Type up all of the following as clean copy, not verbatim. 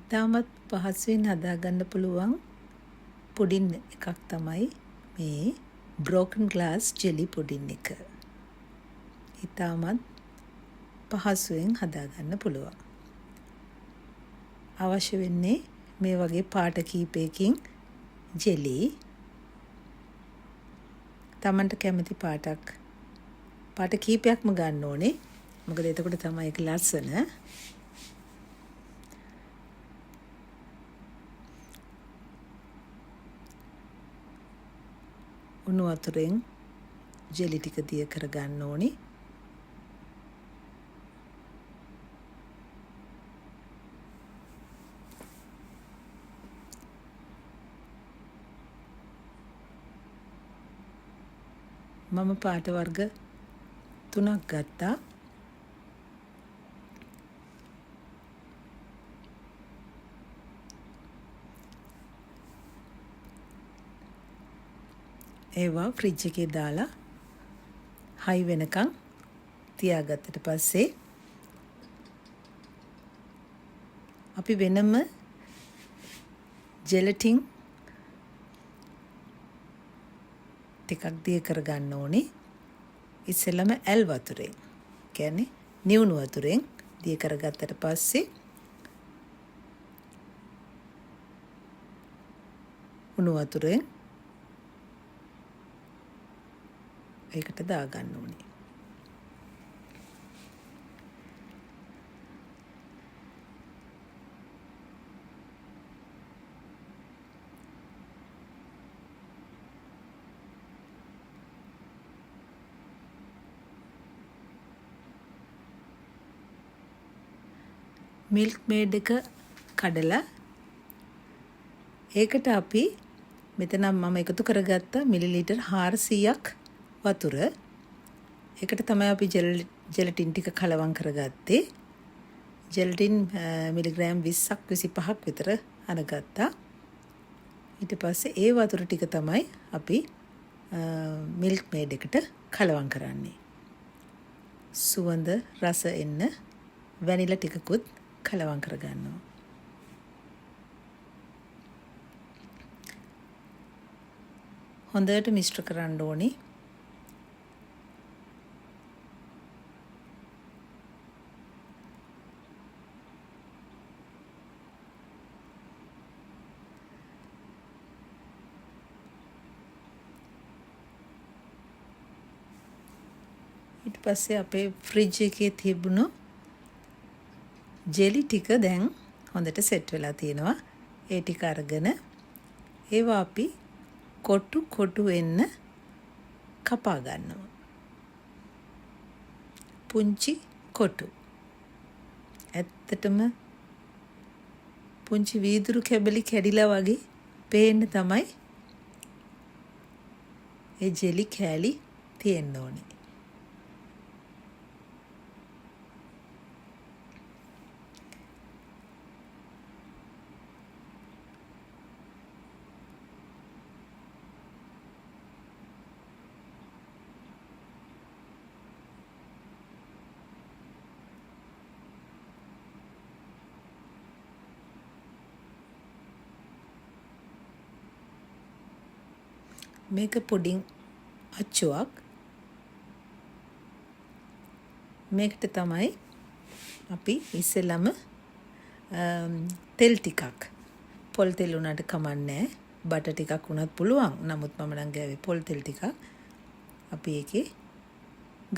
ඉතාමත් පහසුවෙන් හදාගන්න පුළුවන් පුඩින් එකක් තමයි මේ broken glass jelly පුඩින් එක. ඉතාමත් පහසුවෙන් හදාගන්න පුළුවන්. අවශ්‍ය වෙන්නේ මේ වගේ පාට කීපයකින් ජෙලි. තමන්ට කැමති පාට කීපයක්ම ගන්න ඕනේ. මොකද එතකොට තමයි ඒක ලස්සන. උණු වතුරෙන් ජෙලි ටික දිය කර ගන්න ඕනේ. මම පාට වර්ග 3ක් ගත්තා. ඒවා ෆ්‍රිජ් එකේ දාලා හයි වෙනකන් තියාගත්තට පස්සේ අපි වෙනම ජෙලටින් ටිකක් දිය කරගන්න ඕනේ. ඉස්සෙල්ලම ඇල් වතුරෙන්, කියන්නේ නිවුණු වතුරෙන් දිය කරගත්තට පස්සේ උණු වතුරෙන් ඒකට දාගන්න ඕනේ. මිල්ක් මේඩ් එක කඩලා ඒකට අපි මෙතන මම එකතු කරගත්ත මිලිලීටර් 400ක් වතුර. ඒකට තමයි අපි ජෙලටින් ටික කලවම් කරගත්තේ. ජෙලටින් මිලිග්‍රෑම් 20ක් 25ක් විතර අරගත්තා. ඊට පස්සේ ඒ වතුර ටික තමයි අපි මිල්ක් මේඩ් එකට කලවම් කරන්නේ. සුවඳ රස එන්න වැනිලා ටිකකුත් කලවම් කරගන්නවා. හොඳට මිශ්‍ර කරන්න ඕනේ. ඊට පස්සේ අපේ ෆ්‍රිජ් එකේ තිබුණු ජෙලි ටික දැන් හොඳට සෙට් වෙලා තියෙනවා. ඒ ටික අරගෙන ඒවා අපි කොටු වෙන්න කපා ගන්නවා. පුංචි කොටු. ඇත්තටම පුංචි වීදුරු කැබලි කැඩිලා වගේ පේන්න තමයි ඒ ජෙලි කෑලි තියෙන්න ඕනේ. මේක පුඩින් අච්චුවක්. මේකට තමයි අපි ඉස්සෙල්ලම තෙල් ටිකක්, පොල් තෙල් උනට කමන්නේ, බටර් ටිකක් උනත් පුළුවන්. නමුත් මම නම් ගාවේ පොල් තෙල් ටිකක් අපි ඒකේ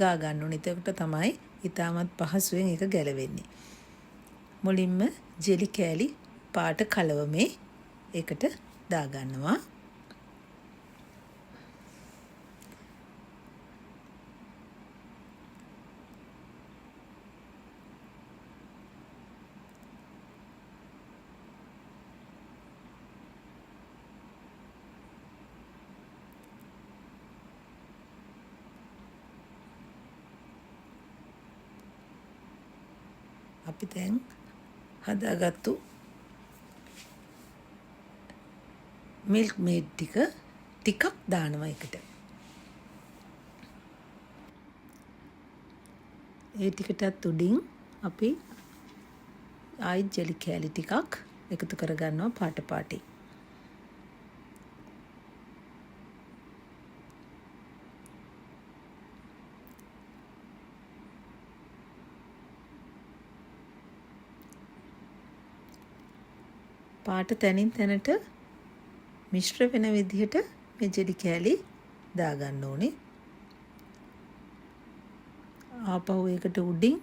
ගා ගන්න ඕනේ. එතකොට තමයි ඊටමත් පහසුවෙන් ඒක ගැලවෙන්නේ. මුලින්ම ජෙලි කෑලි පාට කලවමේ ඒකට දා ගන්නවා. අපි දැන් හදාගත්තු මිල්ක් මේඩ් ටිකක් දානවා එකට. ඒ ටිකටත් උඩින් අපි ආයි ජෙලි කෑලි ටිකක් එකතු කරගන්නවා පාට පාටි. පාට තැනින් තැනට මිශ්‍ර වෙන විදිහට මේ ජෙලි කෑලි දාගන්න ඕනේ. ආපහු ඒකට උඩින්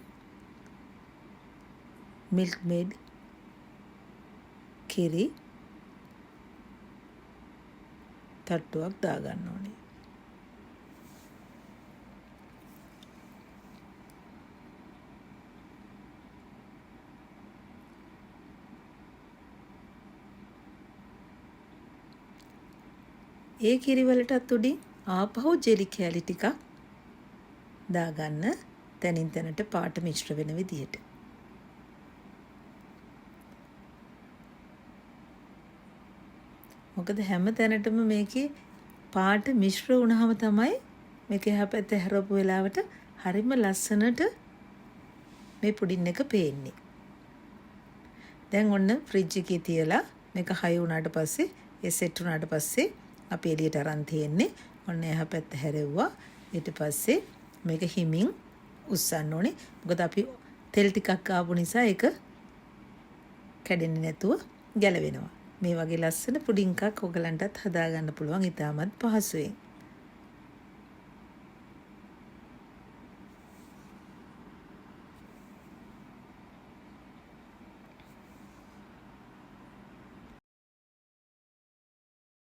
මිල්ක් මේඩ් කිරි තට්ටුවක් දාගන්න ඕනේ. ඒ කිරි වලටත් උඩින් ආපහු ජෙලි කෑලි ටිකක් දාගන්න තැනින් තැනට පාට මිශ්‍ර වෙන විදිහට. මොකද හැම තැනටම මේකේ පාට මිශ්‍ර වුණාම තමයි මේක එහා පැත්තේ හැරපු වෙලාවට හරිම ලස්සනට මේ පුඩින් එක පේන්නේ. දැන් ඔන්න ෆ්‍රිජ් එකේ තියලා මේක හයි වුණාට පස්සේ ඒ සෙට් වුණාට පස්සේ අපි එළියට අරන් තියෙන්නේ. ඔන්න එහා පැත්ත හැරෙව්වා. ඊට පස්සේ මේක හිමින් උස්සන්න ඕනේ. මොකද අපි තෙල් ටිකක් ආපු නිසා ඒක කැඩෙන්නේ නැතුව ගැලවෙනවා. මේ වගේ ලස්සන පුඩින් එකක් ඔයගලන්ටත් හදාගන්න පුළුවන් ඉතාමත් පහසුවෙන්.